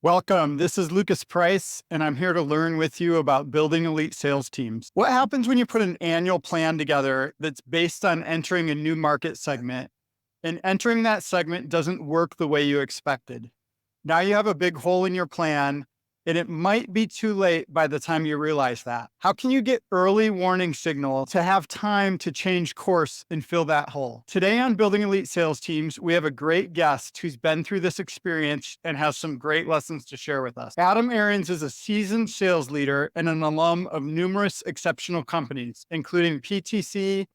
Welcome. This is Lucas Price, and I'm here to learn with you about building elite sales teams. What happens when you put an annual plan together that's based on entering a new market segment, and entering that segment doesn't work the way you expected? Now you have a big hole in your plan, and it might be too late by the time you realize that. How can you get early warning signal to have time to change course and fill that hole? Today on Building Elite Sales Teams, we have a great guest who's been through this experience and has some great lessons to share with us. Adam Aarons is a seasoned sales leader and an alum of numerous exceptional companies, including PTC,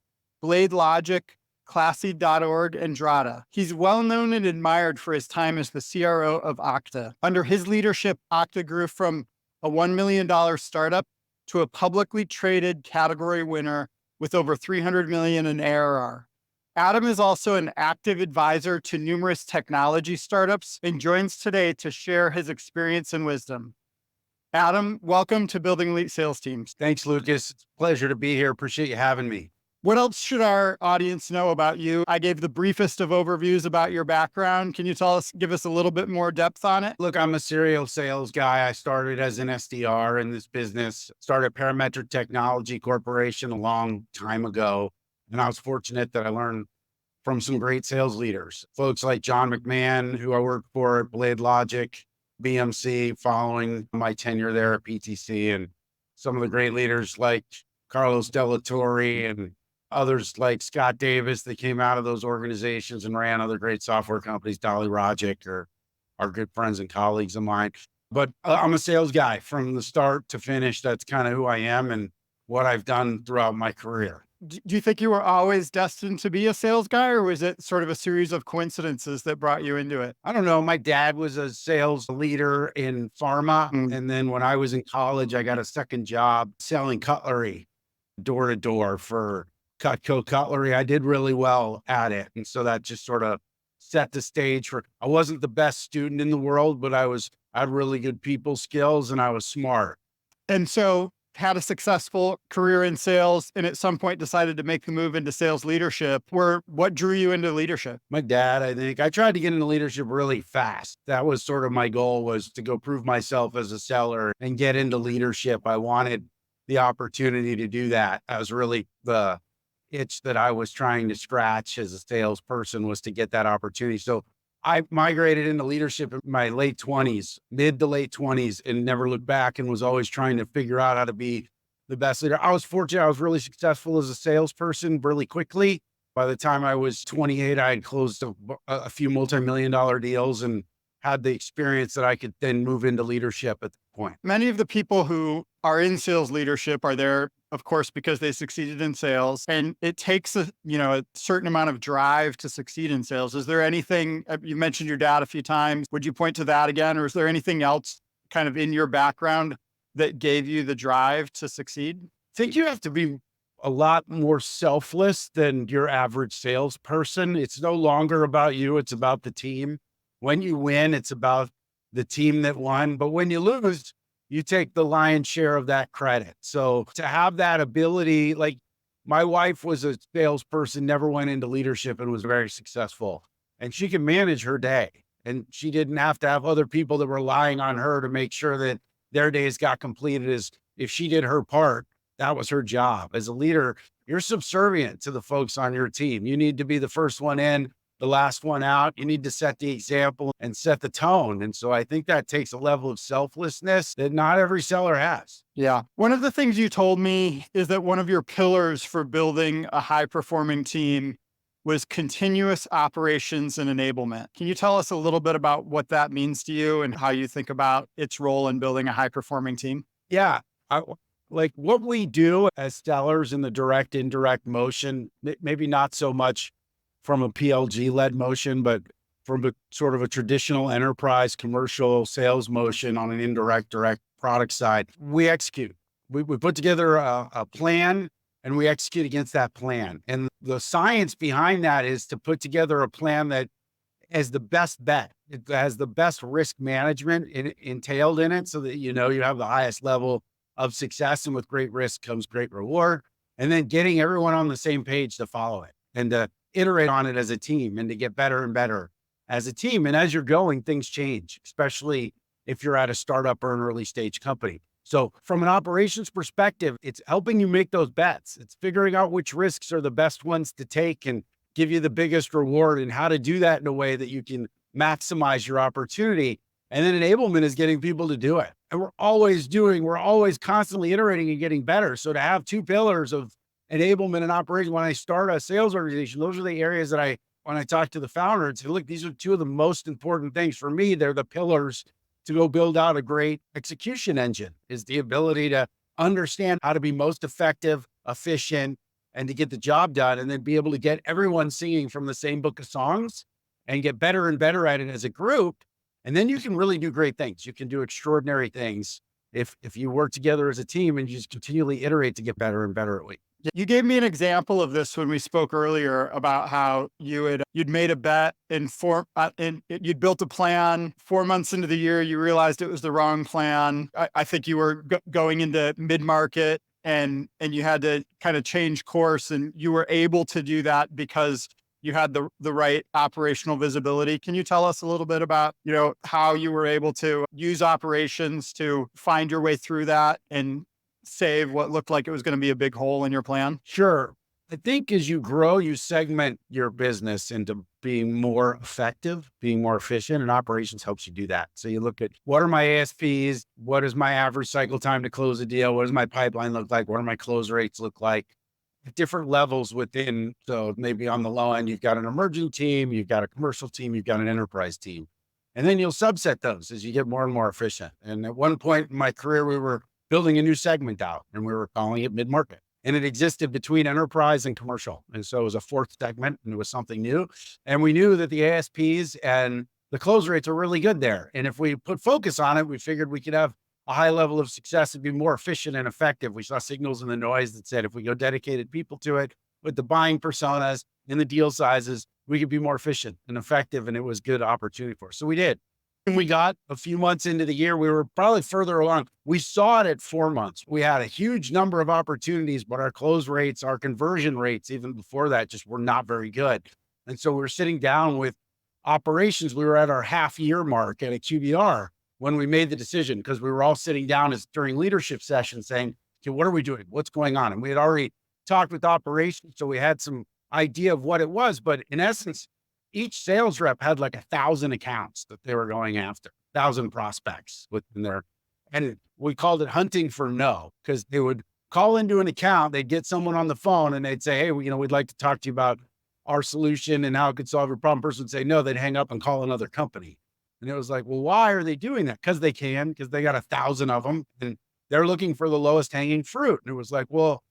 BladeLogic, Classy.org, and Drada. He's well known and admired for his time as the CRO of Okta. Under his leadership, Okta grew from a $1 million startup to a publicly traded category winner with over 300 million in ARR. Adam is also an active advisor to numerous technology startups and joins today to share his experience and wisdom. Adam, welcome to Building Elite Sales Teams. Thanks, Lucas. It's a pleasure to be here. Appreciate you having me. What else should our audience know about you? I gave the briefest of overviews about your background. Can you give us a little bit more depth on it? Look, I'm a serial sales guy. I started as an SDR in this business, started Parametric Technology Corporation a long time ago. And I was fortunate that I learned from some great sales leaders, folks like John McMahon, who I worked for at BladeLogic, BMC, following my tenure there at PTC, and some of the great leaders like Carlos Delatorre and others like Scott Davis that came out of those organizations and ran other great software companies. BladeLogic are good friends and colleagues of mine. But I'm a sales guy from the start to finish. That's kind of who I am and what I've done throughout my career. Do you think you were always destined to be a sales guy, or was it sort of a series of coincidences that brought you into it? I don't know. My dad was a sales leader in pharma. And then when I was in college, I got a second job selling cutlery door to door for Cutco Cutlery. I did really well at it. And so that just sort of set the stage for, I wasn't the best student in the world, but I had really good people skills and I was smart. And so had a successful career in sales, and at some point decided to make the move into sales leadership. What drew you into leadership? My dad, I think. I tried to get into leadership really fast. That was sort of my goal, was to go prove myself as a seller and get into leadership. I wanted the opportunity to do that. That was really the itch that I was trying to scratch as a salesperson, was to get that opportunity. So I migrated into leadership in my late 20s, mid to late 20s, and never looked back, and was always trying to figure out how to be the best leader. I was fortunate. I was really successful as a salesperson really quickly. By the time I was 28, I had closed a few multi-million-dollar deals and had the experience that I could then move into leadership at the point. Many of the people who are in sales leadership are there, of course, because they succeeded in sales, and it takes a certain amount of drive to succeed in sales. Is there anything, you mentioned your dad a few times, would you point to that again? Or is there anything else kind of in your background that gave you the drive to succeed? I think you have to be a lot more selfless than your average salesperson. It's no longer about you. It's about the team. When you win, it's about the team that won. But when you lose, you take the lion's share of that credit. So to have that ability, like my wife was a salesperson, never went into leadership and was very successful. And she can manage her day. And she didn't have to have other people that were relying on her to make sure that their days got completed. As if she did her part, that was her job. As a leader, you're subservient to the folks on your team. You need to be the first one in, the last one out. You need to set the example and set the tone. And so I think that takes a level of selflessness that not every seller has. Yeah. One of the things you told me is that one of your pillars for building a high-performing team was continuous operations and enablement. Can you tell us a little bit about what that means to you and how you think about its role in building a high-performing team? Yeah. Like what we do as sellers in the direct, indirect motion, maybe not so much from a PLG-led motion, but from a sort of a traditional enterprise commercial sales motion on an indirect, direct product side, we execute. We put together a plan and we execute against that plan. And the science behind that is to put together a plan that has the best bet. It has the best risk management entailed in it, so that you have the highest level of success. And with great risk comes great reward. And then getting everyone on the same page to follow it and to iterate on it as a team and to get better and better as a team. And as you're going, things change, especially if you're at a startup or an early stage company. So from an operations perspective, it's helping you make those bets. It's figuring out which risks are the best ones to take and give you the biggest reward, and how to do that in a way that you can maximize your opportunity. And then enablement is getting people to do it. And we're always constantly iterating and getting better. So to have two pillars of enablement and operation, when I start a sales organization, those are the areas that when I talk to the founder and say, look, these are two of the most important things for me. They're the pillars to go build out a great execution engine, is the ability to understand how to be most effective, efficient, and to get the job done, and then be able to get everyone singing from the same book of songs and get better and better at it as a group. And then you can really do great things. You can do extraordinary things if you work together as a team and you just continually iterate to get better and better at it. You gave me an example of this when we spoke earlier about how you'd made a bet and you'd built a plan. 4 months into the year, you realized it was the wrong plan. I think you were going into mid-market and you had to kind of change course, and you were able to do that because you had the right operational visibility. Can you tell us a little bit about, how you were able to use operations to find your way through that and save what looked like it was going to be a big hole in your plan? Sure. I think as you grow, you segment your business into being more effective, being more efficient, and operations helps you do that. So you look at, what are my ASPs? What is my average cycle time to close a deal? What does my pipeline look like? What do my close rates look like? At different levels within. So maybe on the low end, you've got an emerging team, you've got a commercial team, you've got an enterprise team. And then you'll subset those as you get more and more efficient. And at one point in my career, we were building a new segment out, and we were calling it mid-market. And it existed between enterprise and commercial. And so it was a fourth segment, and it was something new. And we knew that the ASPs and the close rates are really good there. And if we put focus on it, we figured we could have a high level of success and be more efficient and effective. We saw signals in the noise that said, if we go dedicated people to it with the buying personas and the deal sizes, we could be more efficient and effective. And it was good opportunity for us. So we did. And we got a few months into the year, we were probably further along. We saw it at 4 months. We had a huge number of opportunities, but our close rates, our conversion rates, even before that, just were not very good. And so we were sitting down with operations. We were at our half year mark at a QBR when we made the decision, because we were all sitting down during leadership sessions saying, okay, what are we doing? What's going on? And we had already talked with operations, so we had some idea of what it was. But in essence, each sales rep had like 1,000 accounts that they were going after, 1,000 prospects within there. And we called it hunting for no, because they would call into an account, they'd get someone on the phone and they'd say, hey, we'd like to talk to you about our solution and how it could solve your problem. Person would say no, they'd hang up and call another company. And it was like, well, why are they doing that? Because they can, because they got 1,000 of them and they're looking for the lowest hanging fruit. And it was like, well,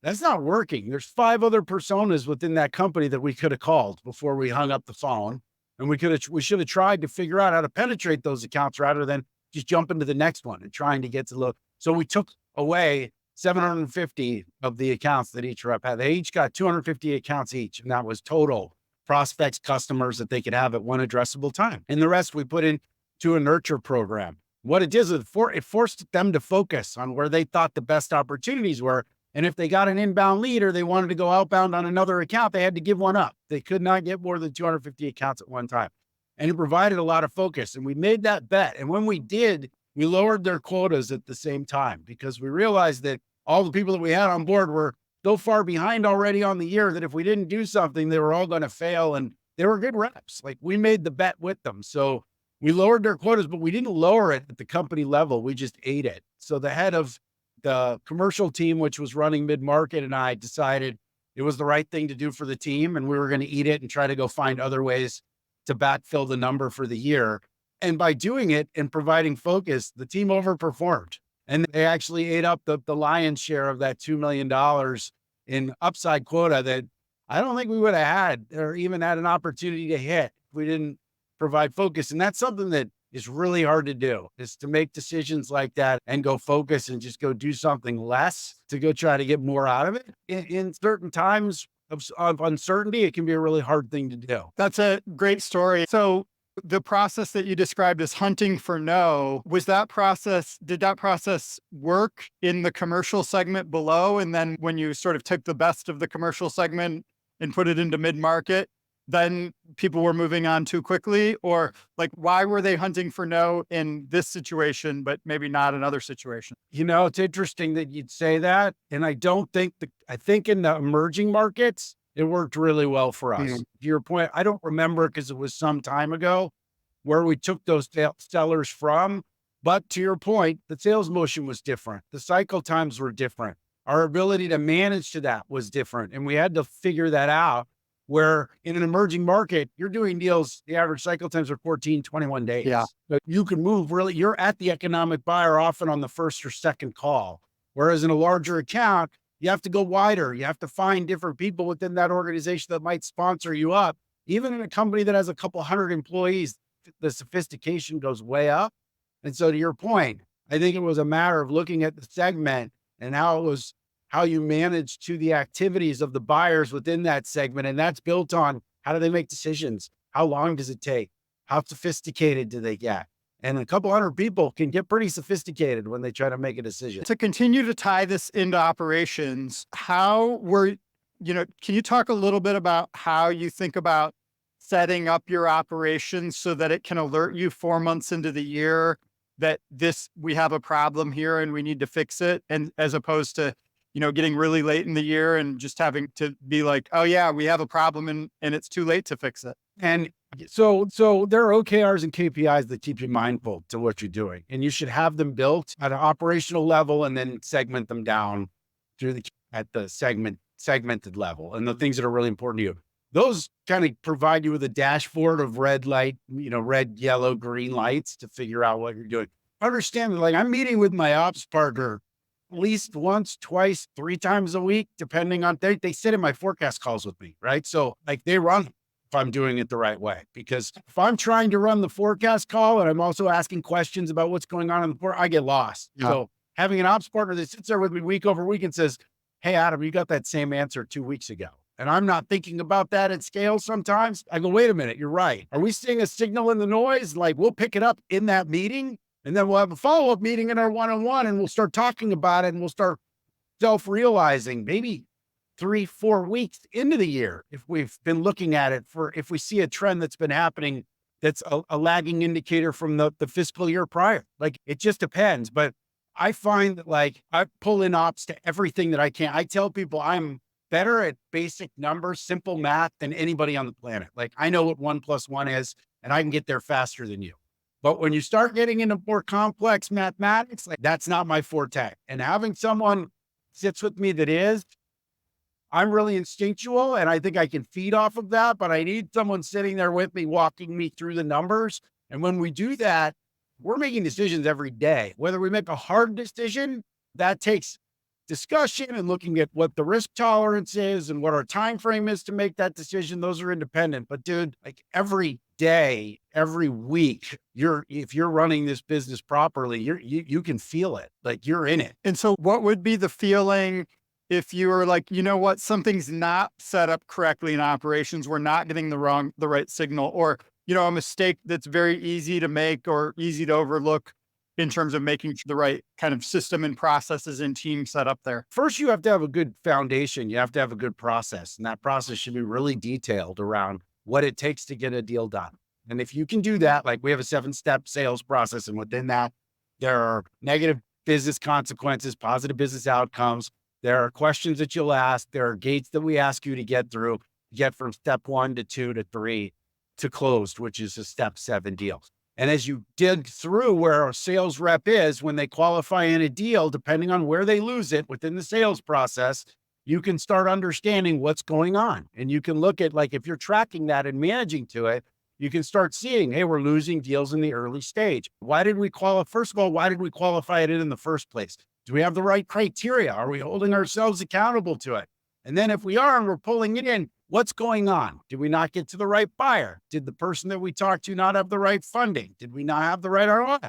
that's not working. There's 5 other personas within that company that we could have called before we hung up the phone. And we should have tried to figure out how to penetrate those accounts rather than just jump into the next one and trying to get to look. So we took away 750 of the accounts that each rep had. They each got 250 accounts each. And that was total prospects, customers that they could have at one addressable time. And the rest we put into a nurture program. What it did is it forced them to focus on where they thought the best opportunities were. And if they got an inbound lead or they wanted to go outbound on another account, they had to give one up. They could not get more than 250 accounts at one time. And it provided a lot of focus. And we made that bet. And when we did, we lowered their quotas at the same time, because we realized that all the people that we had on board were so far behind already on the year that if we didn't do something, they were all going to fail. And they were good reps. Like, we made the bet with them. So we lowered their quotas, but we didn't lower it at the company level. We just ate it. So the head of the commercial team, which was running mid-market, and I decided it was the right thing to do for the team. And we were going to eat it and try to go find other ways to backfill the number for the year. And by doing it and providing focus, the team overperformed. And they actually ate up the lion's share of that $2 million in upside quota that I don't think we would have had, or even had an opportunity to hit, if we didn't provide focus. And that's something that is really hard to do, is to make decisions like that and go focus and just go do something less to go try to get more out of it. In certain times of uncertainty, it can be a really hard thing to do. That's a great story. So the process that you described as hunting for no, did that process work in the commercial segment below? And then when you sort of took the best of the commercial segment and put it into mid-market, then people were moving on too quickly? Or like, why were they hunting for no in this situation, but maybe not another situation? It's interesting that you'd say that. And I don't think I think in the emerging markets, it worked really well for us. Mhm. To your point, I don't remember because it was some time ago where we took those sellers from. But to your point, the sales motion was different. The cycle times were different. Our ability to manage to that was different. And we had to figure that out where in an emerging market, you're doing deals, the average cycle times are 14, 21 Yeah. days. But you can move really, you're at the economic buyer often on the first or second call. Whereas in a larger account, you have to go wider. You have to find different people within that organization that might sponsor you up. Even in a company that has a couple hundred employees, the sophistication goes way up. And so to your point, I think it was a matter of looking at the segment and how you manage to the activities of the buyers within that segment. And that's built on how do they make decisions? How long does it take? How sophisticated do they get? And a couple hundred people can get pretty sophisticated when they try to make a decision. To continue to tie this into operations, can you talk a little bit about how you think about setting up your operations so that it can alert you 4 months into the year that we have a problem here and we need to fix it? And as opposed to, getting really late in the year and just having to be like, oh yeah, we have a problem and it's too late to fix it. And so there are OKRs and KPIs that keep you mindful to what you're doing, and you should have them built at an operational level and then segment them down at the segmented level. And the things that are really important to you, those kind of provide you with a dashboard of red light, red, yellow, green lights to figure out what you're doing. Understand that, like, I'm meeting with my ops partner at least once, twice, 3 times a week, depending on they sit in my forecast calls with me, right? So like they run if I'm doing it the right way, because if I'm trying to run the forecast call and I'm also asking questions about what's going on in the port, I get lost. Yeah. So having an ops partner that sits there with me week over week and says, hey, Adam, you got that same answer 2 weeks ago. And I'm not thinking about that at scale sometimes. I go, wait a minute, you're right. Are we seeing a signal in the noise? Like we'll pick it up in that meeting. And then we'll have a follow-up meeting in our one-on-one and we'll start talking about it and we'll start self-realizing maybe 3-4 weeks into the year. If we've been looking at it if we see a trend that's been happening, that's a lagging indicator from the fiscal year prior. Like it just depends. But I find that like I pull in ops to everything that I can. I tell people I'm better at basic numbers, simple math than anybody on the planet. Like I know what 1 + 1 is and I can get there faster than you. But when you start getting into more complex mathematics, like that's not my forte. And having someone sits with me that is, I'm really instinctual and I think I can feed off of that, but I need someone sitting there with me, walking me through the numbers. And when we do that, we're making decisions every day. Whether we make a hard decision, that takes discussion and looking at what the risk tolerance is and what our time frame is to make that decision. Those are independent. But dude, like every day, every week, if you're running this business properly, you can feel it. Like you're in it. And so what would be the feeling if you were like, you know what, something's not set up correctly in operations, we're not getting the right signal, or, a mistake that's very easy to make or easy to overlook in terms of making the right kind of system and processes and team set up there? First, you have to have a good foundation. You have to have a good process, and that process should be really detailed around what it takes to get a deal done. And if you can do that, like we have a 7-step sales process, and within that, there are negative business consequences, positive business outcomes. There are questions that you'll ask. There are gates that we ask you to get through, get from step 1 to 2 to 3 to closed, which is a step 7 deal. And as you dig through where a sales rep is, when they qualify in a deal, depending on where they lose it within the sales process, you can start understanding what's going on. And you can look at, like, if you're tracking that and managing to it, you can start seeing, hey, we're losing deals in the early stage. Why did we qualify? First of all, why did we qualify it in the first place? Do we have the right criteria? Are we holding ourselves accountable to it? And then if we are and we're pulling it in, what's going on? Did we not get to the right buyer? Did the person that we talked to not have the right funding? Did we not have the right ROI?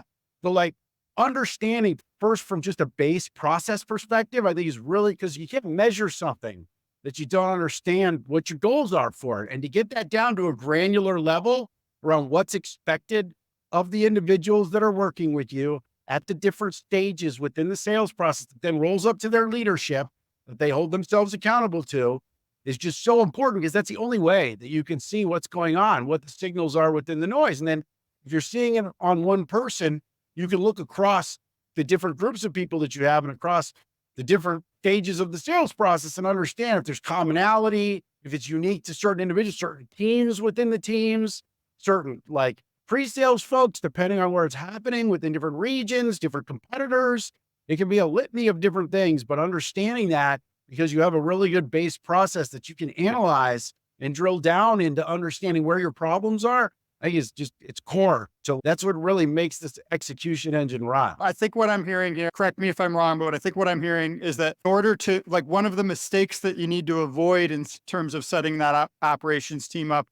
So like understanding first from just a base process perspective, I think is really, because you can't measure something that you don't understand what your goals are for it. And to get that down to a granular level around what's expected of the individuals that are working with you at the different stages within the sales process that then rolls up to their leadership that they hold themselves accountable to, is just so important because that's the only way that you can see what's going on, what the signals are within the noise. And then if you're seeing it on one person, you can look across the different groups of people that you have and across the different stages of the sales process and understand if there's commonality, if it's unique to certain individuals, certain teams within the teams, certain like pre-sales folks, depending on where it's happening within different regions, different competitors. It can be a litany of different things, but understanding that because you have a really good base process that you can analyze and drill down into understanding where your problems are, I think it's core. So that's what really makes this execution engine run. I think what I'm hearing here, correct me if I'm wrong, but I think what I'm hearing is that in order to, like, one of the mistakes that you need to avoid in terms of setting that operations team up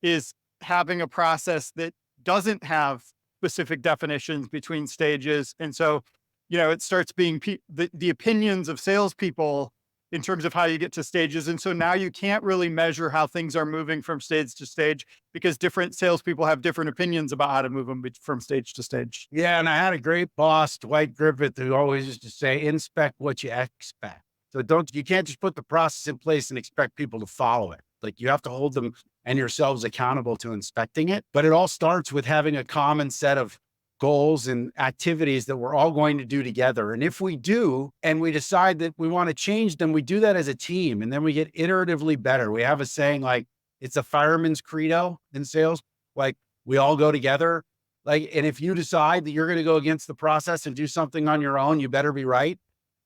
is having a process that doesn't have specific definitions between stages. And so, it starts being the opinions of salespeople in terms of how you get to stages. And so now you can't really measure how things are moving from stage to stage because different salespeople have different opinions about how to move them from stage to stage. Yeah. And I had a great boss, Dwight Griffith, who always used to say, inspect what you expect. So you can't just put the process in place and expect people to follow it. Like you have to hold them and yourselves accountable to inspecting it. But it all starts with having a common set of goals and activities that we're all going to do together. And if we do, and we decide that we want to change them, we do that as a team and then we get iteratively better. We have a saying like, it's a fireman's credo in sales. Like we all go together. Like, and if you decide that you're going to go against the process and do something on your own, you better be right.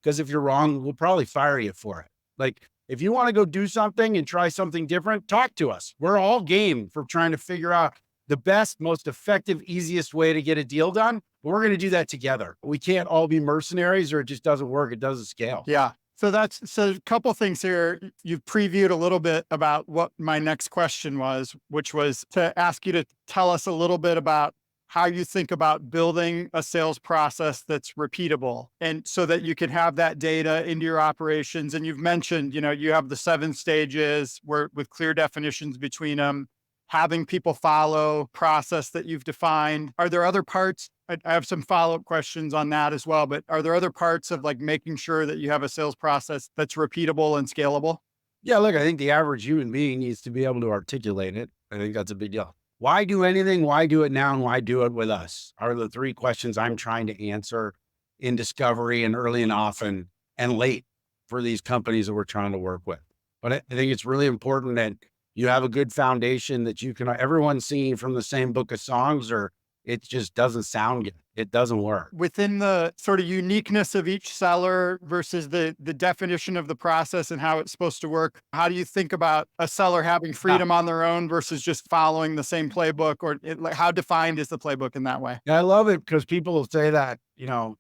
Because if you're wrong, we'll probably fire you for it. Like if you want to go do something and try something different, talk to us. We're all game for trying to figure out the best, most effective, easiest way to get a deal done. But we're going to do that together. We can't all be mercenaries or it just doesn't work. It doesn't scale. Yeah. So a couple things here. You've previewed a little bit about what my next question was, which was to ask you to tell us a little bit about how you think about building a sales process that's repeatable and so that you can have that data into your operations. And you've mentioned, you have the 7 stages with clear definitions between them, having people follow process that you've defined. Are there other parts? I have some follow-up questions on that as well, but are there other parts of like making sure that you have a sales process that's repeatable and scalable? Yeah, look, I think the average human being needs to be able to articulate it. I think that's a big deal. Why do anything? Why do it now? And why do it with us? Are the 3 questions I'm trying to answer in discovery and early and often and late for these companies that we're trying to work with. But I think it's really important that you have a good foundation that you can, everyone's singing from the same book of songs, or it just doesn't sound good. It doesn't work. Within the sort of uniqueness of each seller versus the definition of the process and how it's supposed to work, how do you think about a seller having freedom on their own versus just following the same playbook? Or how defined is the playbook in that way? Yeah, I love it because people will say that,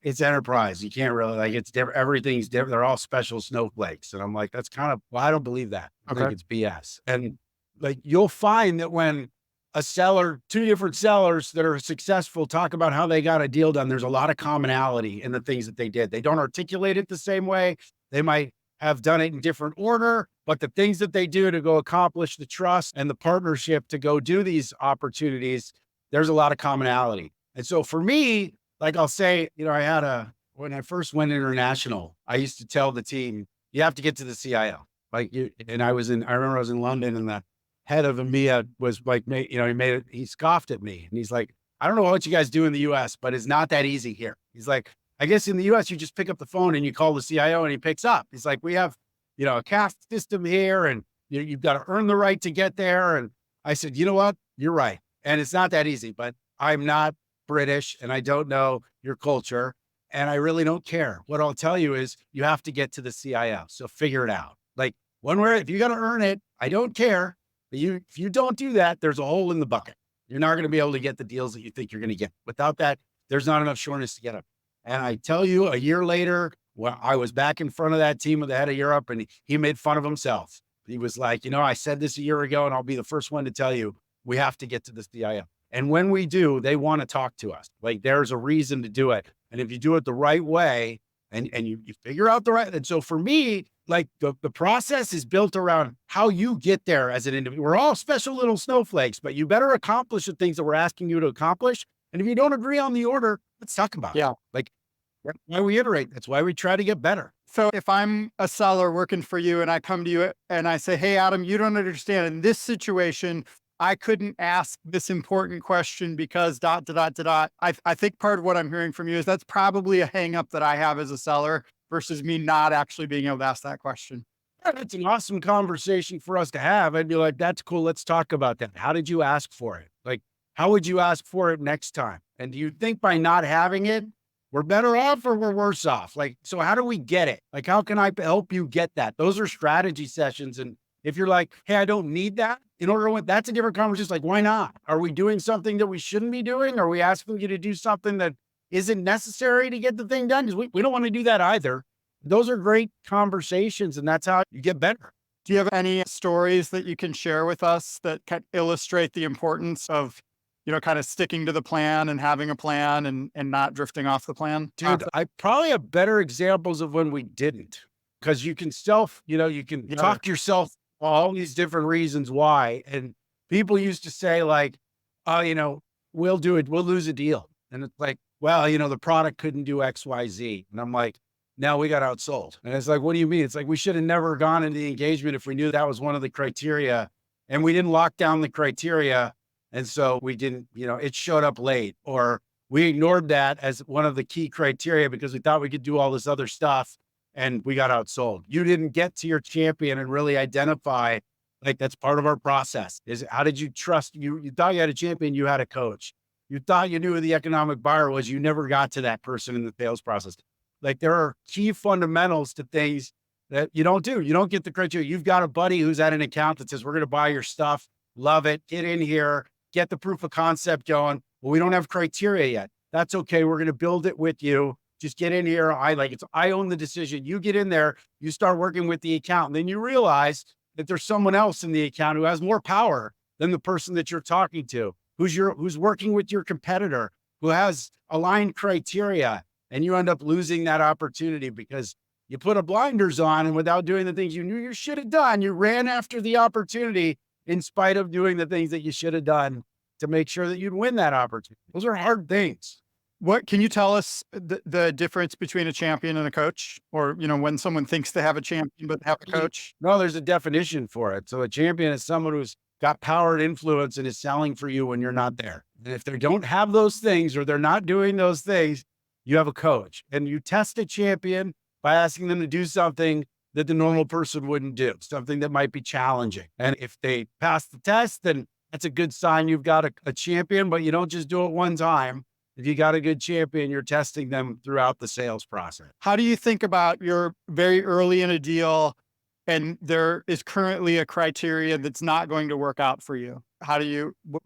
it's enterprise. You can't really, like, it's different. Everything's different. They're all special snowflakes. And I'm like, that's kind of, well, I don't believe that. I think it's BS. And like, you'll find that when two different sellers that are successful talk about how they got a deal done, there's a lot of commonality in the things that they did. They don't articulate it the same way. They might have done it in different order, but the things that they do to go accomplish the trust and the partnership to go do these opportunities, there's a lot of commonality. And so for me, like I'll say, when I first went international, I used to tell the team, you have to get to the CIO. I remember I was in London and the head of EMEA was like, he scoffed at me and he's like, I don't know what you guys do in the US, but it's not that easy here. He's like, I guess in the US, you just pick up the phone and you call the CIO and he picks up. He's like, we have, a caste system here and you've got to earn the right to get there. And I said, you know what? You're right. And it's not that easy, but I'm not British and I don't know your culture and I really don't care. What I'll tell you is you have to get to the CIO. So figure it out. Like if you got to earn it, I don't care. But if you don't do that, there's a hole in the bucket. You're not going to be able to get the deals that you think you're going to get. Without that, there's not enough sureness to get them. And I tell you, a year later, when I was back in front of that team with the head of Europe and he made fun of himself. He was like, I said this a year ago and I'll be the first one to tell you, we have to get to the CIO. And when we do, they want to talk to us. Like there's a reason to do it. And if you do it the right way and you figure out and so for me, like the process is built around how you get there as an individual. We're all special little snowflakes, but you better accomplish the things that we're asking you to accomplish. And if you don't agree on the order, let's talk about it. Yeah. Like that's why we iterate. That's why we try to get better. So if I'm a seller working for you and I come to you and I say, hey, Adam, you don't understand in this situation, I couldn't ask this important question because dot, dot, dot, dot, dot. I think part of what I'm hearing from you is that's probably a hang up that I have as a seller versus me not actually being able to ask that question. Yeah, that's an awesome conversation for us to have. I'd be like, that's cool. Let's talk about that. How did you ask for it? Like, how would you ask for it next time? And do you think by not having it, we're better off or we're worse off? Like, so how do we get it? Like, how can I help you get that? Those are strategy sessions. And if you're like, hey, I don't need that in order to win, that's a different conversation. Like, why not? Are we doing something that we shouldn't be doing? Are we asking you to do something that isn't necessary to get the thing done? Because we don't want to do that either. Those are great conversations, and that's how you get better. Do you have any stories that you can share with us that can illustrate the importance of, kind of sticking to the plan and having a plan and not drifting off the plan? Dude, I probably have better examples of when we didn't, because you can you can talk to yourself all these different reasons why. And people used to say like, oh, we'll do it. We'll lose a deal. And it's like, well, the product couldn't do X, Y, Z. And I'm like, now we got outsold. And it's like, what do you mean? It's like, we should have never gone into the engagement if we knew that was one of the criteria and we didn't lock down the criteria. And so we didn't, it showed up late, or we ignored that as one of the key criteria because we thought we could do all this other stuff and we got outsold. You didn't get to your champion and really identify, like, that's part of our process is how did you trust you thought you had a champion, you had a coach. You thought you knew who the economic buyer was. You never got to that person in the sales process. Like, there are key fundamentals to things that you don't do. You don't get the criteria. You've got a buddy who's at an account that says, we're going to buy your stuff. Love it. Get in here, get the proof of concept going. Well, we don't have criteria yet. That's okay. We're going to build it with you. Just get in here. I own the decision. You get in there, you start working with the account. And then you realize that there's someone else in the account who has more power than the person that you're talking to, who's working with your competitor, who has aligned criteria. And you end up losing that opportunity because you put a blinders on, and without doing the things you knew you should have done, you ran after the opportunity in spite of doing the things that you should have done to make sure that you'd win that opportunity. Those are hard things. What can you tell us the difference between a champion and a coach, or, when someone thinks they have a champion, but have a coach? No, there's a definition for it. So a champion is someone who's got power and influence and is selling for you when you're not there. And if they don't have those things, or they're not doing those things, you have a coach. And you test a champion by asking them to do something that the normal person wouldn't do, something that might be challenging. And if they pass the test, then that's a good sign you've got a champion, but you don't just do it one time. If you got a good champion, you're testing them throughout the sales process. How do you think about you're very early in a deal and there is currently a criteria that's not going to work out for you?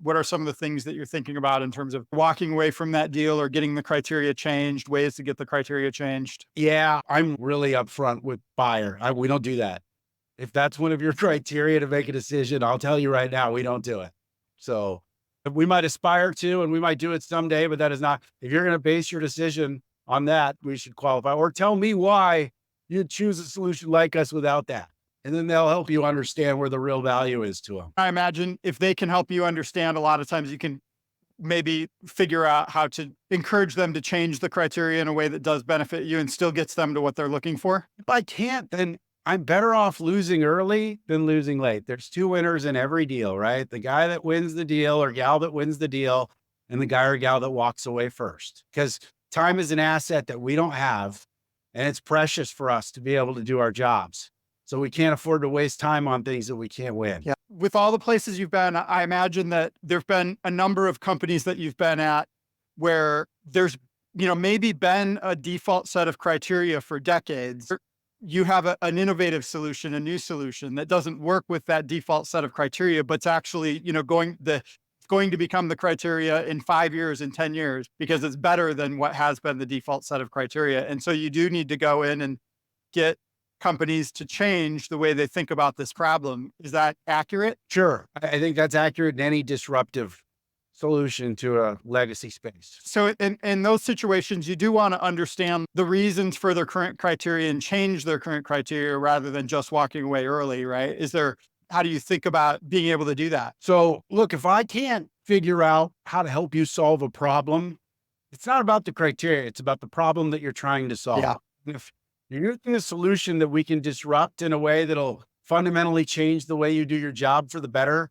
What are some of the things that you're thinking about in terms of walking away from that deal or getting the criteria changed, ways to get the criteria changed? Yeah, I'm really upfront with buyer. We don't do that. If that's one of your criteria to make a decision, I'll tell you right now, we don't do it. So we might aspire to, and we might do it someday, but that is not, if you're going to base your decision on that, we should qualify, or tell me why you'd choose a solution like us without that. And then they'll help you understand where the real value is to them. I imagine if they can help you understand, a lot of times you can maybe figure out how to encourage them to change the criteria in a way that does benefit you and still gets them to what they're looking for. If I can't, then I'm better off losing early than losing late. There's two winners in every deal, right? The guy that wins the deal or gal that wins the deal, and the guy or gal that walks away first. Because time is an asset that we don't have, and it's precious for us to be able to do our jobs. So we can't afford to waste time on things that we can't win. Yeah. With all the places you've been, I imagine that there've been a number of companies that you've been at where there's, maybe been a default set of criteria for decades. You have an innovative solution, a new solution that doesn't work with that default set of criteria, but it's actually, going to become the criteria in 5 years, in 10 years, because it's better than what has been the default set of criteria. And so you do need to go in and get companies to change the way they think about this problem. Is that accurate? Sure. I think that's accurate in any disruptive solution to a legacy space. So in those situations, you do want to understand the reasons for their current criteria and change their current criteria rather than just walking away early, right? How do you think about being able to do that? So look, if I can't figure out how to help you solve a problem, it's not about the criteria. It's about the problem that you're trying to solve. Yeah. You're using a solution that we can disrupt in a way that'll fundamentally change the way you do your job for the better.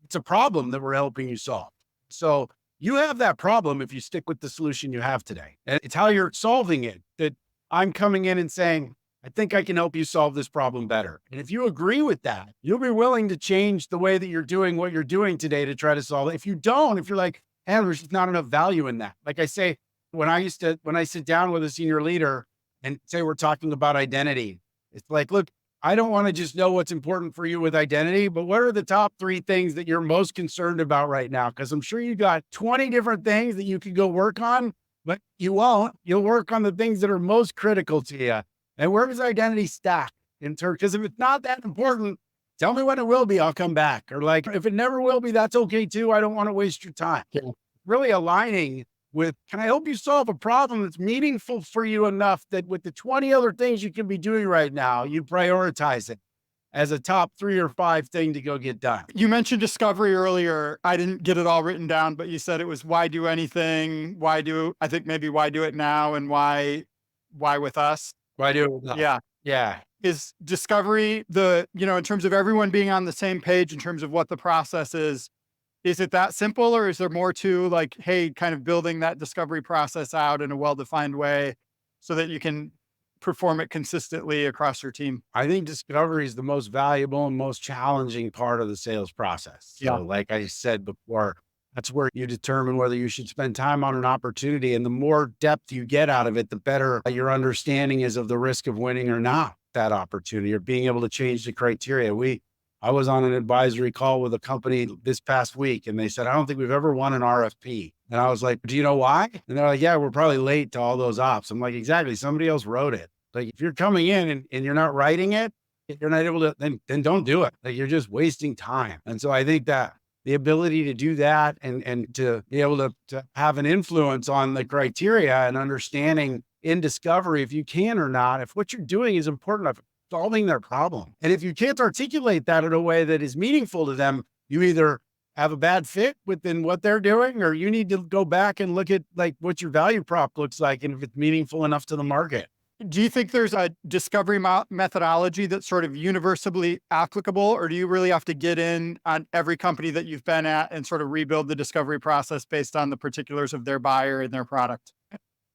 It's a problem that we're helping you solve. So you have that problem if you stick with the solution you have today. And it's how you're solving it that I'm coming in and saying, I think I can help you solve this problem better. And if you agree with that, you'll be willing to change the way that you're doing what you're doing today to try to solve it. If you don't, if you're like, hey, there's just not enough value in that. Like I say, when I sit down with a senior leader and say we're talking about identity, it's like, look, I don't want to just know what's important for you with identity, but what are the top 3 things that you're most concerned about right now? Because I'm sure you got 20 different things that you could go work on, but you won't. You'll work on the things that are most critical to you. And where does identity stack in terms? Because if it's not that important, tell me when it will be. I'll come back. Or like, if it never will be, that's okay too. I don't want to waste your time. Yeah. Really aligning with, can I help you solve a problem that's meaningful for you enough that with the 20 other things you can be doing right now, you prioritize it as a top 3 or 5 thing to go get done. You mentioned discovery earlier. I didn't get it all written down, but you said it was why do anything? Why do it now? And why with us? Why do it with us? Yeah. Yeah. Is discovery in terms of everyone being on the same page in terms of what the process is it that simple, or is there more to like, hey, kind of building that discovery process out in a well-defined way so that you can perform it consistently across your team? I think discovery is the most valuable and most challenging part of the sales process. Yeah. So like I said before, that's where you determine whether you should spend time on an opportunity. And the more depth you get out of it, the better your understanding is of the risk of winning or not that opportunity, or being able to change the criteria. I was on an advisory call with a company this past week, and they said, I don't think we've ever won an RFP. And I was like, do you know why? And they're like, yeah, we're probably late to all those ops. I'm like, exactly. Somebody else wrote it. Like, if you're coming in and you're not writing it, you're not able to, then don't do it. Like, you're just wasting time. And so I think that the ability to do that and to be able to have an influence on the criteria and understanding in discovery, if you can or not, if what you're doing is important enough, solving their problem. And if you can't articulate that in a way that is meaningful to them, you either have a bad fit within what they're doing, or you need to go back and look at like what your value prop looks like and if it's meaningful enough to the market. Do you think there's a discovery methodology that's sort of universally applicable, or do you really have to get in on every company that you've been at and sort of rebuild the discovery process based on the particulars of their buyer and their product?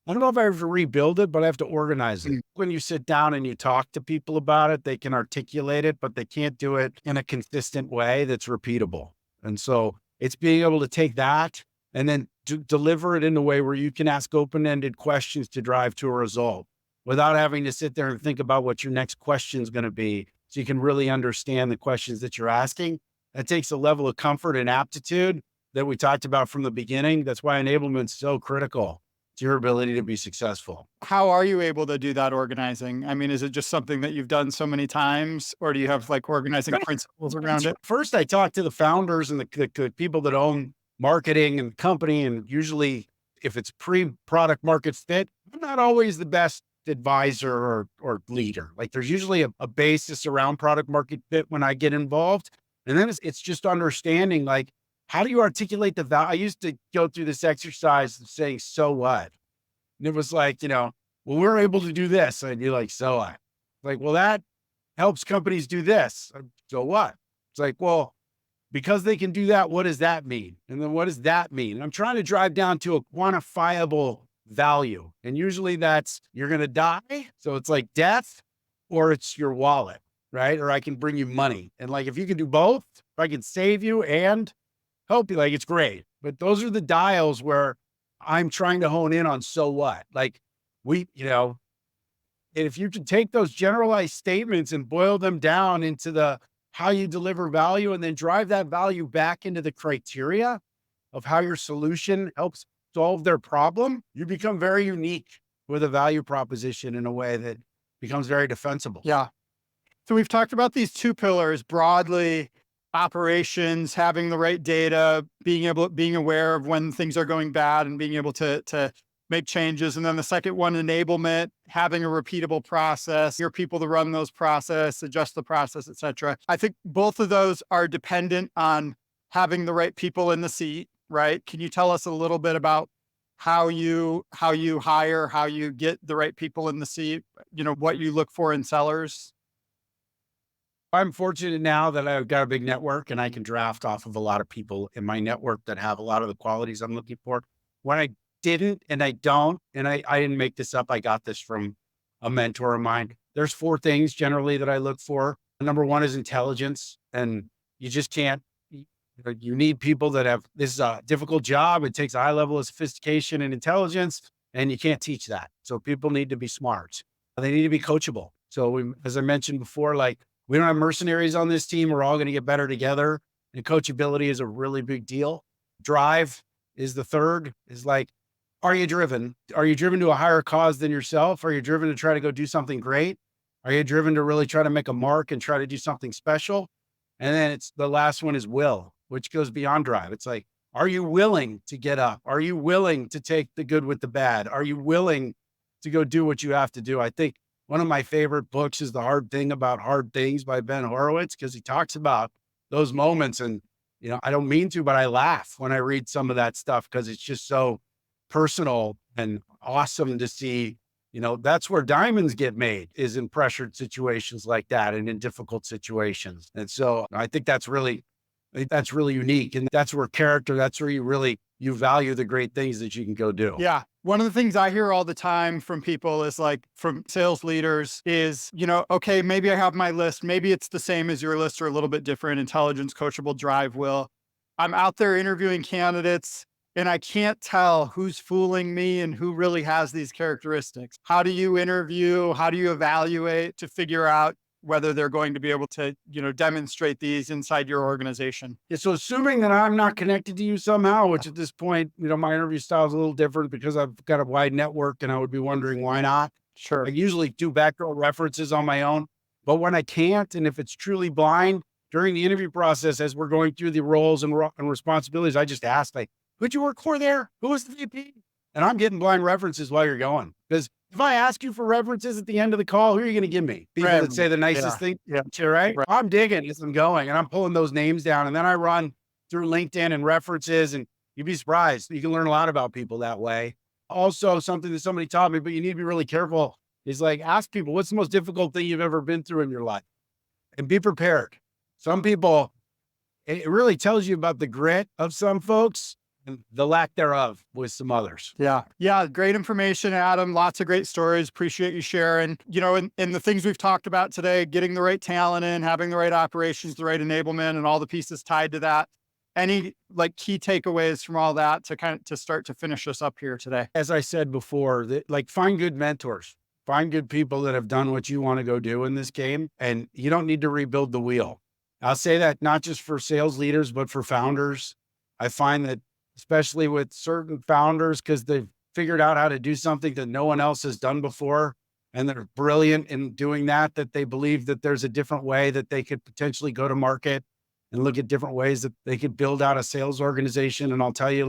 I don't know if I have to rebuild it, but I have to organize it. When you sit down and you talk to people about it, they can articulate it, but they can't do it in a consistent way that's repeatable. And so it's being able to take that and then to deliver it in a way where you can ask open-ended questions to drive to a result without having to sit there and think about what your next question is going to be. So you can really understand the questions that you're asking. That takes a level of comfort and aptitude that we talked about from the beginning. That's why enablement is so critical to your ability to be successful. How are you able to do that organizing? I mean, is it just something that you've done so many times, or do you have like organizing principles around it? First, I talk to the founders and the people that own marketing and the company. And usually if it's pre-product market fit, I'm not always the best advisor or leader. Like, there's usually a basis around product market fit when I get involved. And then it's just understanding, like, how do you articulate the value? I used to go through this exercise of saying, so what? And it was like, well, we're able to do this. And you're like, so what? Like, well, that helps companies do this. So what? It's like, well, because they can do that, what does that mean? And then what does that mean? And I'm trying to drive down to a quantifiable value. And usually that's, you're going to die. So it's like death, or it's your wallet, right? Or I can bring you money. And like, if you can do both, if I can save you and help you, like, it's great. But those are the dials where I'm trying to hone in on, so what? Like, and if you can take those generalized statements and boil them down into how you deliver value, and then drive that value back into the criteria of how your solution helps solve their problem, you become very unique with a value proposition in a way that becomes very defensible. Yeah. So we've talked about these 2 pillars broadly: operations, having the right data, being aware of when things are going bad and being able to make changes. And then the second one, enablement, having a repeatable process, your people to run those process, adjust the process, et cetera. I think both of those are dependent on having the right people in the seat, right? Can you tell us a little bit about how you hire, how you get the right people in the seat, what you look for in sellers? I'm fortunate now that I've got a big network and I can draft off of a lot of people in my network that have a lot of the qualities I'm looking for. When I didn't, and I don't, and I didn't make this up, I got this from a mentor of mine. There's 4 things generally that I look for. Number 1 is intelligence. And you just can't, you need people that have, this is a difficult job. It takes a high level of sophistication and intelligence, and you can't teach that. So people need to be smart. They need to be coachable. So as I mentioned before, like, we don't have mercenaries on this team. We're all going to get better together. And coachability is a really big deal. Drive is the third, is like, are you driven? Are you driven to a higher cause than yourself? Are you driven to try to go do something great? Are you driven to really try to make a mark and try to do something special? And then it's the last one is will, which goes beyond drive. It's like, are you willing to get up? Are you willing to take the good with the bad? Are you willing to go do what you have to do? I think one of my favorite books is The Hard Thing About Hard Things by Ben Horowitz, because he talks about those moments. And, I don't mean to, but I laugh when I read some of that stuff because it's just so personal and awesome to see. That's where diamonds get made, is in pressured situations like that and in difficult situations. And so I think that's really unique. And that's where that's where you value the great things that you can go do. Yeah. One of the things I hear all the time from people is like, from sales leaders is, okay, maybe I have my list. Maybe it's the same as your list or a little bit different: intelligence, coachable, drive, will. I'm out there interviewing candidates and I can't tell who's fooling me and who really has these characteristics. How do you interview? How do you evaluate to figure out whether they're going to be able to, demonstrate these inside your organization? Yeah, so assuming that I'm not connected to you somehow, which at this point, my interview style is a little different because I've got a wide network and I would be wondering why not. Sure. I usually do background references on my own, but when I can't, and if it's truly blind during the interview process, as we're going through the roles and responsibilities, I just ask, like, who'd you work for there? Who was the VP? And I'm getting blind references while you're going. Because if I ask you for references at the end of the call, who are you going to give me? People that say the nicest thing, right? I'm digging as I'm going and I'm pulling those names down. And then I run through LinkedIn and references, and you'd be surprised. You can learn a lot about people that way. Also, something that somebody taught me, but you need to be really careful, is like, ask people, what's the most difficult thing you've ever been through in your life? And be prepared. Some people, it really tells you about the grit of some folks and the lack thereof with some others. Yeah. Yeah. Great information, Adam. Lots of great stories. Appreciate you sharing. In the things we've talked about today, getting the right talent in, having the right operations, the right enablement, and all the pieces tied to that. Any key takeaways from all that to start to finish us up here today? As I said before, find good mentors, find good people that have done what you want to go do in this game, and you don't need to rebuild the wheel. I'll say that not just for sales leaders, but for founders. I find that especially with certain founders, because they've figured out how to do something that no one else has done before, and they're brilliant in doing that they believe that there's a different way that they could potentially go to market and look at different ways that they could build out a sales organization. And I'll tell you,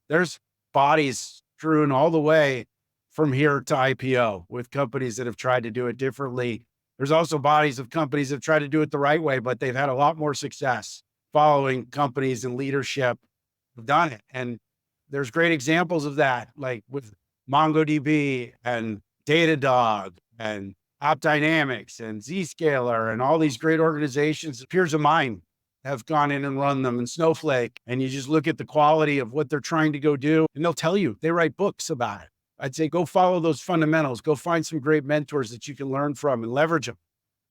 there's bodies strewn all the way from here to IPO with companies that have tried to do it differently. There's also bodies of companies that have tried to do it the right way, but they've had a lot more success following companies and leadership have done it. And there's great examples of that, like with MongoDB and Datadog and AppDynamics and Zscaler and all these great organizations. Peers of mine have gone in and run them, and Snowflake. And you just look at the quality of what they're trying to go do, and they'll tell you, they write books about it. I'd say, go follow those fundamentals, go find some great mentors that you can learn from and leverage them,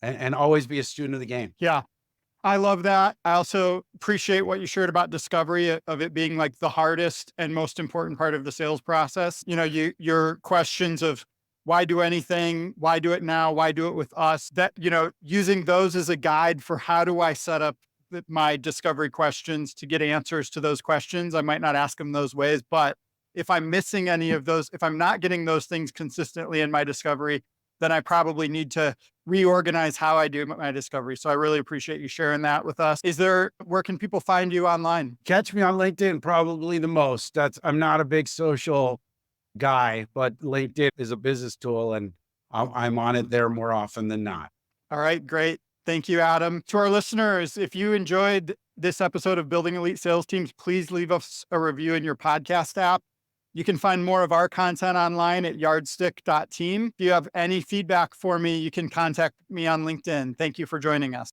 and always be a student of the game. Yeah. I love that. I also appreciate what you shared about discovery, of it being like the hardest and most important part of the sales process. Your questions of why do anything, why do it now, why do it with us, that, using those as a guide for how do I set up my discovery questions to get answers to those questions. I might not ask them those ways, but if I'm missing any of those, if I'm not getting those things consistently in my discovery, then I probably need to reorganize how I do my discovery. So I really appreciate you sharing that with us. Where can people find you online? Catch me on LinkedIn, probably the most. I'm not a big social guy, but LinkedIn is a business tool, and I'm on it there more often than not. All right, great. Thank you, Adam. To our listeners, if you enjoyed this episode of Building Elite Sales Teams, please leave us a review in your podcast app. You can find more of our content online at yardstick.team. If you have any feedback for me, you can contact me on LinkedIn. Thank you for joining us.